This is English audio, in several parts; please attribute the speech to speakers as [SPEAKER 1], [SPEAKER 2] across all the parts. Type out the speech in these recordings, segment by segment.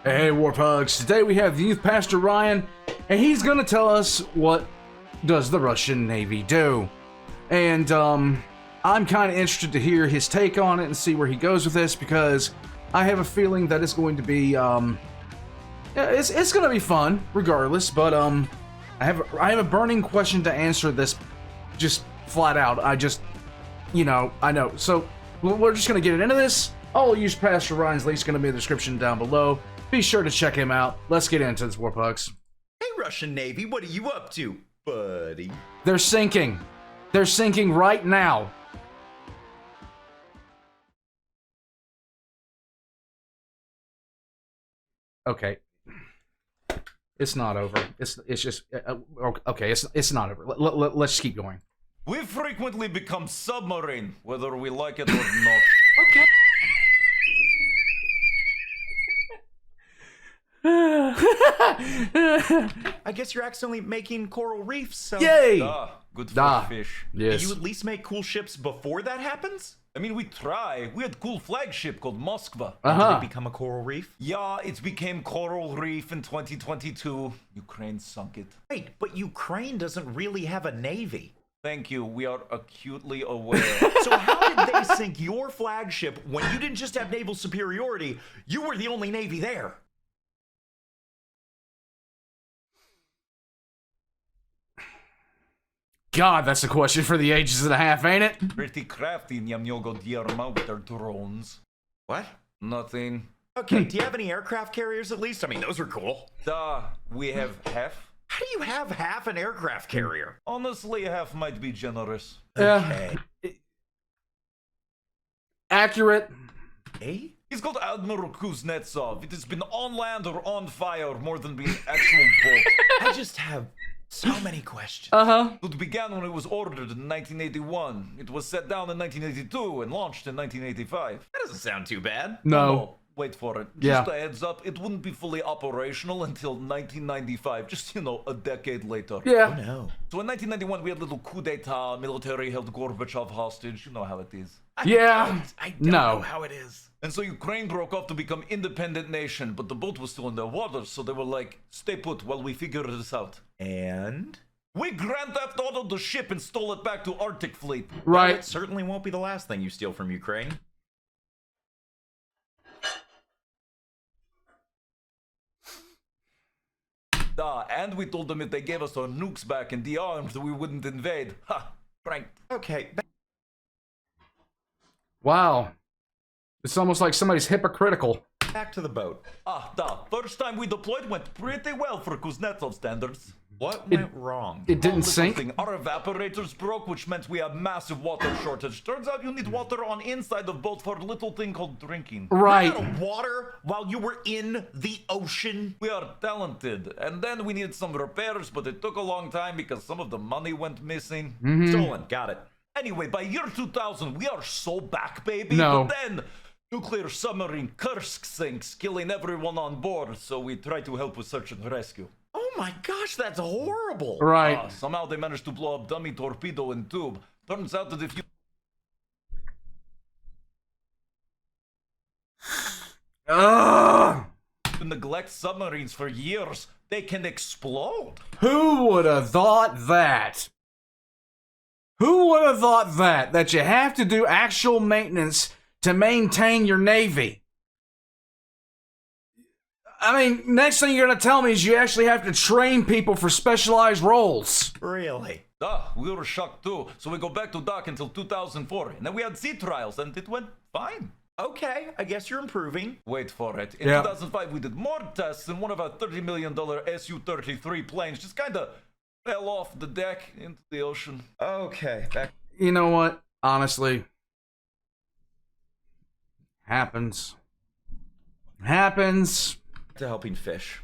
[SPEAKER 1] Hey, Warpugs. Today we have the youth pastor Ryan, and he's gonna tell us what does the Russian Navy do. And I'm kind of interested to hear his take on it and see where he goes with this, because I have a feeling that it's going to be it's gonna be fun regardless. But I have a burning question to answer this, just flat out. I know. So we're just gonna get into this. I'll use Pastor Ryan's link's gonna be in the description down below. Be sure to check him out. Let's get into this, Warpugs.
[SPEAKER 2] Hey, Russian Navy, what are you up to, buddy?
[SPEAKER 1] They're sinking. They're sinking right now. Okay. It's not over. It's just okay. It's not over. Let's just keep going.
[SPEAKER 3] We frequently become submarine, whether we like it or not.
[SPEAKER 2] Okay. I guess you're accidentally making coral reefs, so...
[SPEAKER 1] Yay!
[SPEAKER 3] Good for fish.
[SPEAKER 1] Yes.
[SPEAKER 2] Do you at least make cool ships before that happens?
[SPEAKER 3] I mean, we try. We had a cool flagship called Moskva.
[SPEAKER 2] Did it become a coral reef?
[SPEAKER 3] Yeah, it became Coral Reef in 2022. Ukraine sunk it.
[SPEAKER 2] Wait, but Ukraine doesn't really have a navy.
[SPEAKER 3] Thank you. We are acutely aware.
[SPEAKER 2] So how did they sink your flagship when you didn't just have naval superiority, you were the only navy there?
[SPEAKER 1] God, that's a question for the ages and a half, ain't it?
[SPEAKER 3] Pretty crafty, Nyamyogo Diyarma, with their drones.
[SPEAKER 2] What?
[SPEAKER 3] Nothing.
[SPEAKER 2] Okay, do you have any aircraft carriers at least? I mean, those were cool.
[SPEAKER 3] We have half.
[SPEAKER 2] How do you have half an aircraft carrier?
[SPEAKER 3] Honestly, half might be generous.
[SPEAKER 2] Okay.
[SPEAKER 1] Accurate.
[SPEAKER 2] Eh?
[SPEAKER 3] He's called Admiral Kuznetsov. It has been on land or on fire more than being actual boat.
[SPEAKER 2] I just have so many questions.
[SPEAKER 3] It began when it was ordered in 1981. It was set down in 1982 and launched in 1985.
[SPEAKER 2] That doesn't sound too bad.
[SPEAKER 1] No.
[SPEAKER 3] Wait for it.
[SPEAKER 1] Yeah.
[SPEAKER 3] Just a heads up, it wouldn't be fully operational until 1995. Just, a decade later.
[SPEAKER 1] Yeah.
[SPEAKER 2] Oh no.
[SPEAKER 3] So in 1991, we had a little coup d'etat. Military held Gorbachev hostage. You know how it is.
[SPEAKER 1] Yeah.
[SPEAKER 2] I don't
[SPEAKER 1] No.
[SPEAKER 2] know how it is.
[SPEAKER 3] And so Ukraine broke off to become independent nation, but the boat was still in their waters, so they were like, stay put while we figure this out.
[SPEAKER 2] And?
[SPEAKER 3] We Grand Theft Auto'd the ship and stole it back to Arctic Fleet.
[SPEAKER 2] It
[SPEAKER 1] Right.
[SPEAKER 2] certainly won't be the last thing you steal from Ukraine.
[SPEAKER 3] And we told them if they gave us our nukes back and de-armed, we wouldn't invade. Ha! Pranked.
[SPEAKER 2] Okay.
[SPEAKER 1] Wow. It's almost like somebody's hypocritical.
[SPEAKER 2] Back to the boat.
[SPEAKER 3] First time we deployed went pretty well for Kuznetsov standards.
[SPEAKER 2] What went wrong?
[SPEAKER 1] It didn't
[SPEAKER 3] Little
[SPEAKER 1] sink.
[SPEAKER 3] thing, our evaporators broke, which meant we had massive water shortage. Turns out you need water on inside of boat for a little thing called drinking.
[SPEAKER 1] Right.
[SPEAKER 2] Out of water while you were in the ocean?
[SPEAKER 3] We are talented. And then we needed some repairs, but it took a long time because some of the money went missing.
[SPEAKER 2] Stolen. Got it.
[SPEAKER 3] Anyway, by year 2000, we are so back, baby.
[SPEAKER 1] No.
[SPEAKER 3] But then, nuclear submarine Kursk sinks, killing everyone on board, so we try to help with search and rescue.
[SPEAKER 2] Oh my gosh, that's horrible.
[SPEAKER 1] Right.
[SPEAKER 3] Somehow they managed to blow up dummy torpedo and tube. Turns out that if you
[SPEAKER 1] Ugh.
[SPEAKER 3] neglect submarines for years, they can explode.
[SPEAKER 1] Who would have thought that? Who would have thought that? That you have to do actual maintenance to maintain your Navy? I mean, next thing you're going to tell me is you actually have to train people for specialized roles.
[SPEAKER 2] Really?
[SPEAKER 3] We were shocked too. So we go back to dock until 2004. And then we had sea trials and it went fine.
[SPEAKER 2] Okay, I guess you're improving.
[SPEAKER 3] Wait for it. In
[SPEAKER 1] Yeah.
[SPEAKER 3] 2005, we did more tests and one of our $30 million Su-33 planes just kind of fell off the deck into the ocean.
[SPEAKER 2] Okay, back.
[SPEAKER 1] You know what? Honestly, happens. Happens.
[SPEAKER 2] to helping fish.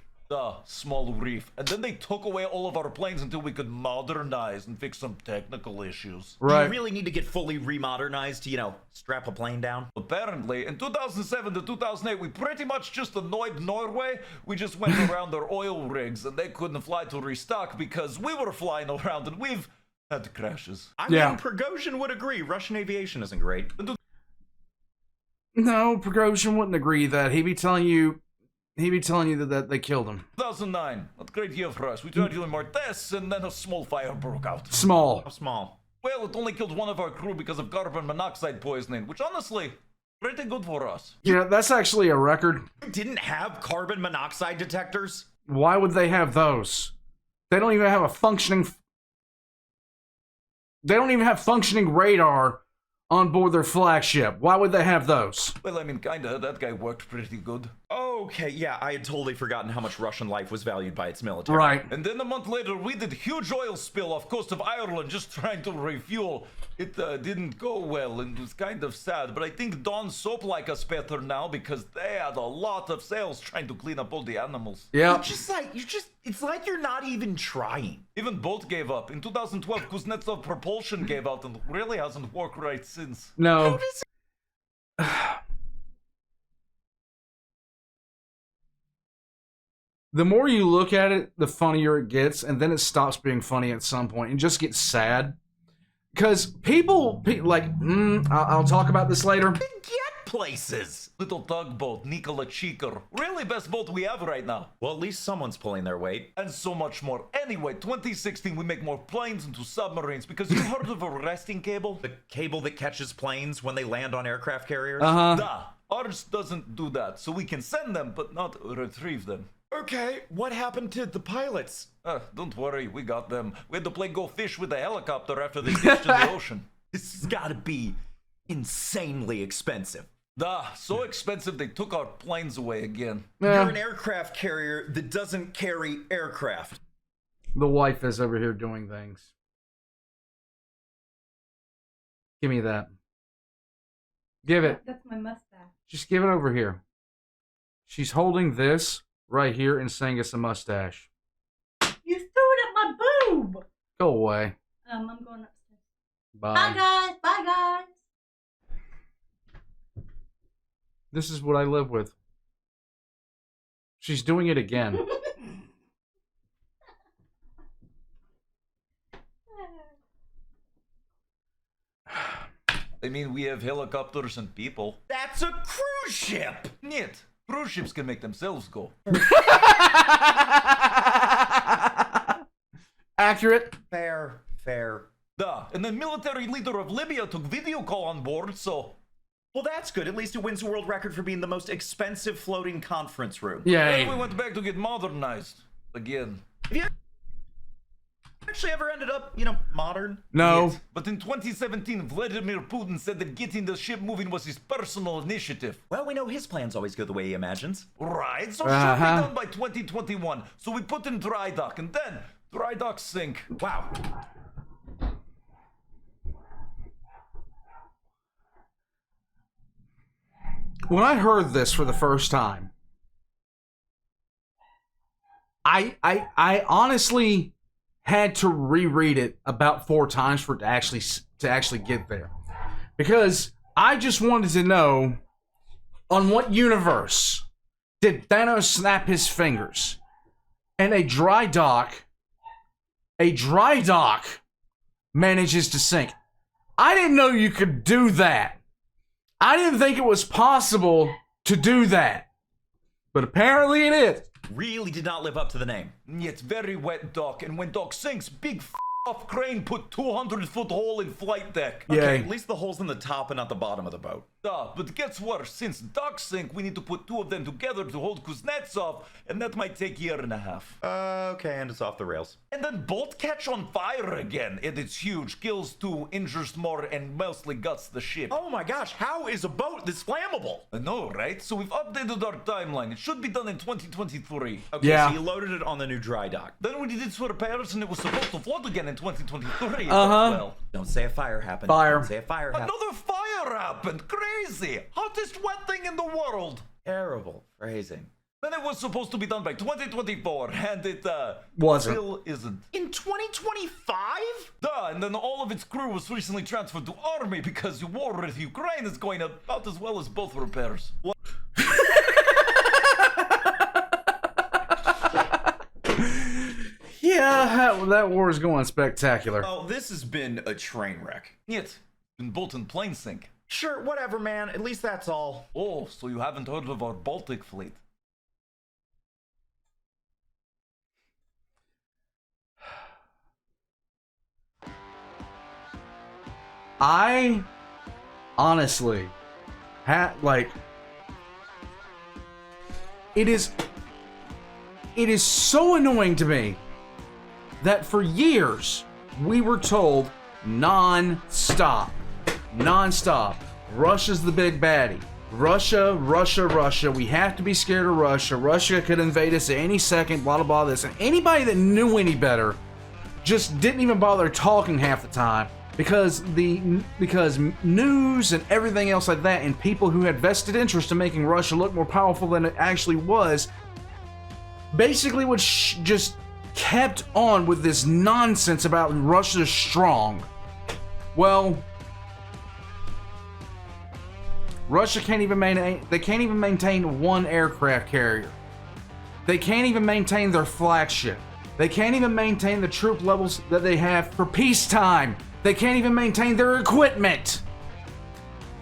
[SPEAKER 3] Small reef. And then they took away all of our planes until we could modernize and fix some technical issues.
[SPEAKER 2] Do
[SPEAKER 1] Right.
[SPEAKER 2] you really need to get fully remodernized to, strap a plane down?
[SPEAKER 3] Apparently, in 2007 to 2008, we pretty much just annoyed Norway. We just went around their oil rigs and they couldn't fly to restock because we were flying around and we've had crashes.
[SPEAKER 2] I
[SPEAKER 1] Yeah.
[SPEAKER 2] mean, Prigozhin would agree. Russian aviation isn't great.
[SPEAKER 1] No, Prigozhin wouldn't agree that. He'd be telling you He be telling you that they killed him.
[SPEAKER 3] 2009, not a great year for us. We tried doing more tests, and then a small fire broke out.
[SPEAKER 1] Small.
[SPEAKER 2] How small?
[SPEAKER 3] Well, it only killed one of our crew because of carbon monoxide poisoning, which honestly, pretty good for us.
[SPEAKER 1] You know, that's actually a record.
[SPEAKER 2] You didn't have carbon monoxide detectors?
[SPEAKER 1] Why would they have those? They don't even have a functioning... They don't even have functioning radar on board their flagship. Why would they have those?
[SPEAKER 3] Well, I mean, kinda. That guy worked pretty good.
[SPEAKER 2] Okay, yeah, I had totally forgotten how much Russian life was valued by its military.
[SPEAKER 1] Right.
[SPEAKER 3] And then a month later, we did huge oil spill off coast of Ireland just trying to refuel. It didn't go well and it was kind of sad. But I think Dawn Soap like us better now because they had a lot of sales trying to clean up all the animals.
[SPEAKER 1] Yeah.
[SPEAKER 2] It's like you're not even trying.
[SPEAKER 3] Even Bolt gave up. In 2012, Kuznetsov Propulsion gave out and really hasn't worked right since.
[SPEAKER 1] No. The more you look at it, the funnier it gets, and then it stops being funny at some point and just gets sad. Because people like, I'll talk about this later.
[SPEAKER 2] Get places.
[SPEAKER 3] Little tugboat, Nikola Cheeker. Really best boat we have right now.
[SPEAKER 2] Well, at least someone's pulling their weight.
[SPEAKER 3] And so much more. Anyway, 2016, we make more planes into submarines because you heard of a resting cable?
[SPEAKER 2] The cable that catches planes when they land on aircraft carriers?
[SPEAKER 3] Duh. Ours doesn't do that, so we can send them, but not retrieve them.
[SPEAKER 2] Okay, what happened to the pilots?
[SPEAKER 3] Don't worry, we got them. We had to play go fish with a helicopter after they ditched in the ocean.
[SPEAKER 2] This has got to be insanely expensive.
[SPEAKER 3] Duh, so expensive they took our planes away again.
[SPEAKER 2] You're an aircraft carrier that doesn't carry aircraft.
[SPEAKER 1] The wife is over here doing things. Give me that. Give it.
[SPEAKER 4] That's my mustache.
[SPEAKER 1] Just give it over here. She's holding this right here and saying it's a mustache.
[SPEAKER 4] You threw it at my boob.
[SPEAKER 1] Go away.
[SPEAKER 4] I'm going upstairs.
[SPEAKER 1] Bye.
[SPEAKER 4] Bye guys. Bye guys.
[SPEAKER 1] This is what I live with. She's doing it again.
[SPEAKER 3] I mean, we have helicopters and people.
[SPEAKER 2] That's a cruise ship!
[SPEAKER 3] Neat. Cruise ships can make themselves go.
[SPEAKER 1] Accurate.
[SPEAKER 2] Fair.
[SPEAKER 3] Duh. And the military leader of Libya took video call on board, so...
[SPEAKER 2] Well, that's good. At least it wins a world record for being the most expensive floating conference room.
[SPEAKER 1] Yay.
[SPEAKER 3] And we went back to get modernized. Again.
[SPEAKER 2] Have you actually ever ended up, modern?
[SPEAKER 1] No.
[SPEAKER 3] Neat. But in 2017, Vladimir Putin said that getting the ship moving was his personal initiative.
[SPEAKER 2] Well, we know his plans always go the way he imagines.
[SPEAKER 3] Right, so it should be done by 2021. So we put in dry dock, and then dry dock sink.
[SPEAKER 2] Wow.
[SPEAKER 1] When I heard this for the first time, I honestly had to reread it about 4 times for it to actually get there, because I just wanted to know on what universe did Thanos snap his fingers and a dry dock manages to sink. I didn't know you could do that. I didn't think it was possible to do that, but apparently it is.
[SPEAKER 2] Really did not live up to the name.
[SPEAKER 3] It's very wet dock, and when dock sinks, big off crane put 200-foot hole in flight deck.
[SPEAKER 2] Okay,
[SPEAKER 1] Yay.
[SPEAKER 2] at least the hole's in the top and not the bottom of the boat.
[SPEAKER 3] But it gets worse. Since dock sink, we need to put 2 of them together to hold Kuznetsov, and that might take a year and a half.
[SPEAKER 2] Okay, and it's off the rails.
[SPEAKER 3] And then bolt catch on fire again, and it's huge. Kills 2, injures more, and mostly guts the ship.
[SPEAKER 2] Oh my gosh, how is a boat this flammable?
[SPEAKER 3] I know, right? So we've updated our timeline. It should be done in 2023.
[SPEAKER 2] Okay,
[SPEAKER 1] Yeah.
[SPEAKER 2] so you loaded it on the new dry dock.
[SPEAKER 3] Then we did it for repairs, and it was supposed to float again in 2023. Well,
[SPEAKER 2] Don't say a fire happened.
[SPEAKER 1] Fire.
[SPEAKER 2] Don't say a fire happened.
[SPEAKER 3] another fire happened. Crazy. Hottest wet thing in the world.
[SPEAKER 2] Terrible phrasing.
[SPEAKER 3] Then it was supposed to be done by 2024, and it
[SPEAKER 1] Wasn't.
[SPEAKER 3] still isn't.
[SPEAKER 2] In 2025?
[SPEAKER 3] Duh, and then all of its crew was recently transferred to army because the war with Ukraine is going about as well as both repairs.
[SPEAKER 1] Yeah, that war is going spectacular.
[SPEAKER 2] Oh, this has been a train wreck.
[SPEAKER 3] Yet, been built in plane sink.
[SPEAKER 2] Sure, whatever, man. At least that's all.
[SPEAKER 3] Oh, so you haven't heard of our Baltic fleet?
[SPEAKER 1] I honestly like it is so annoying to me that for years we were told non-stop, Russia's the big baddie. Russia. We have to be scared of Russia. Russia could invade us at any second, blah, blah, blah, this. And anybody that knew any better just didn't even bother talking half the time because news and everything else like that and people who had vested interest in making Russia look more powerful than it actually was basically would just kept on with this nonsense about Russia's strong. Well, Russia can't even maintain one aircraft carrier. They can't even maintain their flagship. They can't even maintain the troop levels that they have for peacetime. They can't even maintain their equipment.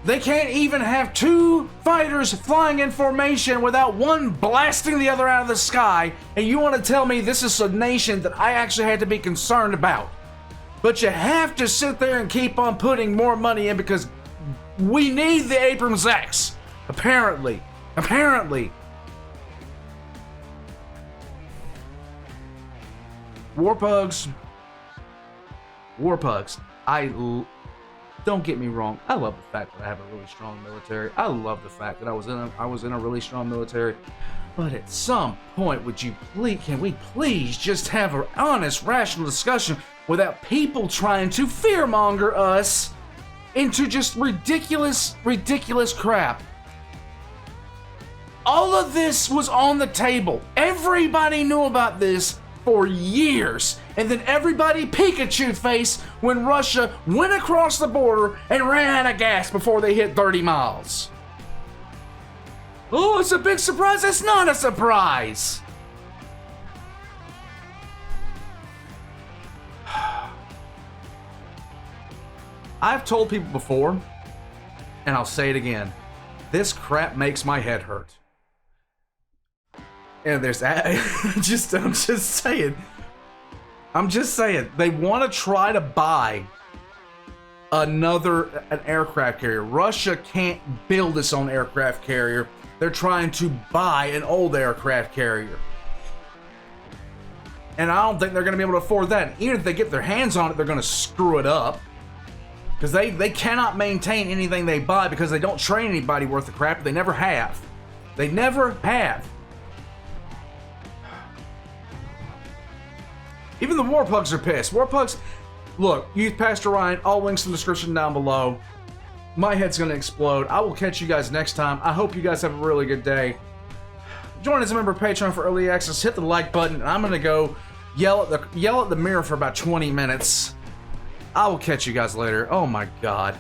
[SPEAKER 1] They can't even have two fighters flying in formation without one blasting the other out of the sky. And you want to tell me this is a nation that I actually had to be concerned about? But you have to sit there and keep on putting more money in because we need the Abrams X. Apparently. Warpugs. Don't get me wrong. I love the fact that I have a really strong military. I love the fact that I was in a really strong military. But at some point, can we please just have an honest, rational discussion without people trying to fearmonger us into just ridiculous crap? All of this was on the table. Everybody knew about this for years. And then everybody Pikachu face when Russia went across the border and ran out of gas before they hit 30 miles. Oh, it's a big surprise. It's not a surprise. I've told people before, and I'll say it again, this crap makes my head hurt. And I'm just saying, they want to try to buy an aircraft carrier. Russia can't build its own aircraft carrier. They're trying to buy an old aircraft carrier. And I don't think they're going to be able to afford that. Even if they get their hands on it, they're going to screw it up. Because they cannot maintain anything they buy because they don't train anybody worth the crap. They never have. Even the Warpugs are pissed. Warpugs, look, Youth Pastor Ryan, all links in the description down below. My head's gonna explode. I will catch you guys next time. I hope you guys have a really good day. Join as a member of Patreon for early access. Hit the like button, and I'm gonna go yell at the mirror for about 20 minutes. I will catch you guys later. Oh my God.